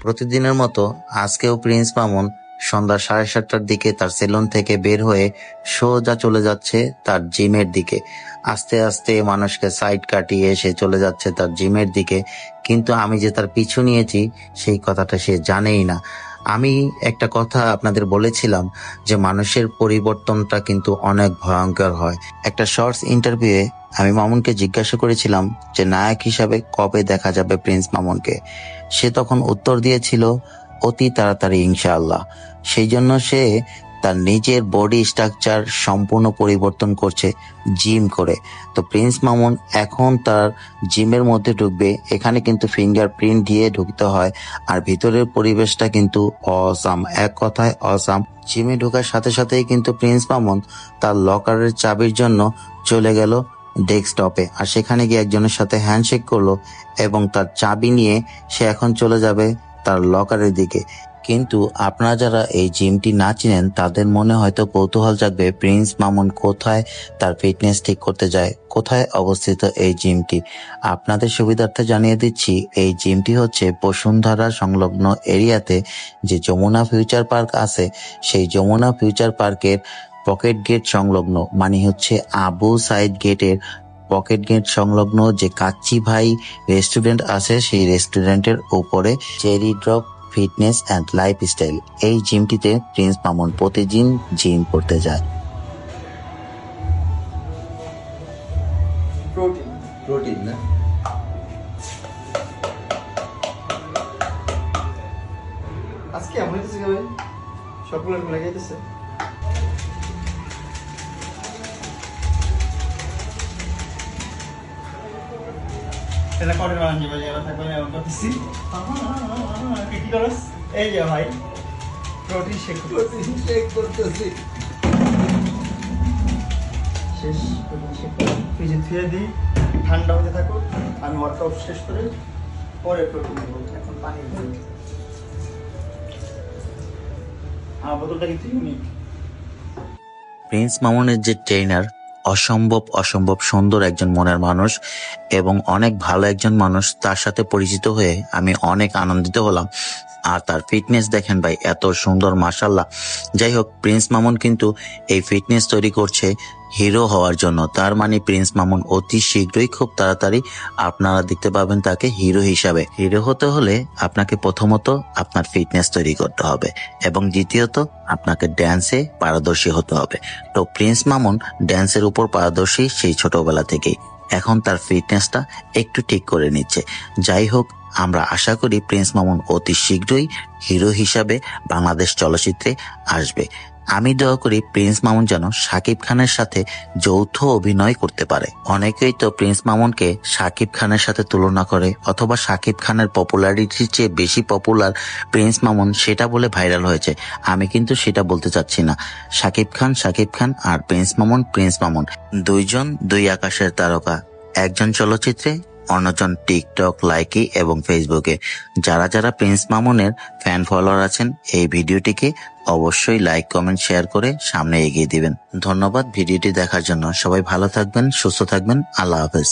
প্রতিদিনের মতো আজকেও প্রিন্স মামুন সন্ধ্যা 7:30টার দিকে তার সেলুন থেকে বের হয়ে সোজা চলে যাচ্ছে তার জিমের দিকে। আস্তে আস্তে মানুষকে সাইড কাটিয়ে সে চলে যাচ্ছে তার জিমের দিকে, কিন্তু আমি যে তার পিছু নিয়েছি সেই কথাটা সে জানেই না। আমি একটা কথা আপনাদের বলেছিলাম যে মানুষের পরিবর্তনটা কিন্তু অনেক ভয়ঙ্কর হয়। একটা শর্টস ইন্টারভিউয়ে আমি মামুনকে জিজ্ঞাসা করেছিলাম যে নায়ক হিসাবে কবে দেখা যাবে প্রিন্স মামুনকে। সে তখন উত্তর দিয়েছিল অতি তাড়াতাড়ি ইনশাআল্লাহ। সেই জন্য সে তার নিজের বডি স্ট্রাকচার সম্পূর্ণ পরিবর্তন করছে জিম করে। তো প্রিন্স মামুন এখন তার জিমের মধ্যে ঢুকবে। এখানে কিন্তু ফিঙ্গারপ্রিন্ট দিয়ে ঢুকতে হয়, আর ভিতরের পরিবেশটা কিন্তু অসাম, এক কথায় অসাম। জিমে ঢোকার সাথে সাথেই কিন্তু প্রিন্স মামুন তার লকারের চাবির জন্য চলে গেল ডেস্কটপে, আর সেখানে গিয়ে একজনের সাথে হ্যান্ডশেক করলো এবং তার চাবি নিয়ে সে এখন চলে যাবে তার লকারের দিকে। কিন্তু আপনারা যারা এই জিমটি না চিনেন তাদের মনে হয়তো কৌতূহল জাগবে প্রিন্স মামুন কোথায় তার ফিটনেস ঠিক করতে যায়, কোথায় অবস্থিত এই জিমটি। আপনাদের সুবিধার্থে জানিয়ে দিচ্ছি, এই জিমটি হচ্ছে বসুন্ধরা সংলগ্ন এরিয়াতে যে যমুনা ফিউচার পার্ক আছে, সেই যমুনা ফিউচার পার্কের পকেট গেট সংলগ্ন, মানে হচ্ছে আবু সাইদ গেটের পকেট গেট সংলগ্ন যে কাচ্চি ভাই রেস্টুরেন্ট আছে, সেই রেস্টুরেন্টের উপরে cherry drop fitness and lifestyle, এই জিমটিতে প্রিন্স মামুন প্রতিদিন জিম করতে যায়। প্রোটিন না, আজকে এমন হইতেছে ভাই, সবগুলো লেগে যেতেছে। এটা করে বানাচ্ছি ভাই, এবার থাকবে এমন করতেছি। কি করস? এই যে ভাই প্রোটিন শেক করতেছি। শেষ প্রোটিন শেক ফ্রিজে ধুয়ে দিই, ঠান্ডা হতে থাকুক। আমি ওয়ার্কআউট শেষ করে পরে প্রোটিন নেব। এখন পানি দিই। আমার বোতলটা কিন্তু ইউনিক। প্রিন্স মামুনের যে ট্রেনার অসম্ভব সুন্দর একজন মনের মানুষ এবং অনেক ভালো একজন মানুষ। তার সাথে পরিচিত হয়ে আমি অনেক আনন্দিত হলাম। আর তার ফিটনেস দেখেন ভাই, এত সুন্দর, মাশাআল্লাহ। যাই হোক, প্রিন্স মামুন কিন্তু এই ফিটনেস তৈরি করছে হিরো হওয়ার জন্য। তার মানে প্রিন্স মামুন অতি শীঘ্রই, খুব তাড়াতাড়ি আপনারা দেখতে পাবেন তাকে হিরো হিসাবে। হিরো হতে হলে আপনাকে প্রথমত আপনার ফিটনেস তৈরি করতে হবে এবং দ্বিতীয়ত আপনাকে ড্যান্সে পারদর্শী হতে হবে। তো প্রিন্স মামুন ড্যান্সের উপর পারদর্শী সেই ছোটবেলা থেকেই। এখন তার ফিটনেসটা একটু ঠিক করে নিচ্ছে। যাই হোক, আমরা আশা করি প্রিন্স মামুন অতি শীঘ্রই হিরো হিসাবে বাংলাদেশ চলচ্চিত্রে আসবে। আমি দোয়া করি প্রিন্স মামুন যেন শাকিব খানের সাথে যৌথ অভিনয় করতে পারে। অনেকেই তো প্রিন্স মামুনকে শাকিব খানের সাথে তুলনা করে, অথবা শাকিব খানের পপুলারিটির চেয়ে বেশি পপুলার প্রিন্স মামুন, সেটা বলে ভাইরাল হয়েছে। আমি কিন্তু সেটা বলতে চাচ্ছি না। শাকিব খান আর প্রিন্স মামুন দুইজন দুই আকাশের তারকা। একজন চলচ্চিত্রে, অন্যজন টিকটক, লাইকি এবং ফেসবুকে। যারা যারা প্রিন্স মামুনের ফ্যান ফলোয়ার আছেন, এই ভিডিওটিকে অবশ্যই লাইক, কমেন্ট, শেয়ার করে সামনে এগিয়ে দিবেন। ধন্যবাদ ভিডিওটি দেখার জন্য। সবাই ভালো থাকবেন, সুস্থ থাকবেন। আল্লাহ হাফেজ।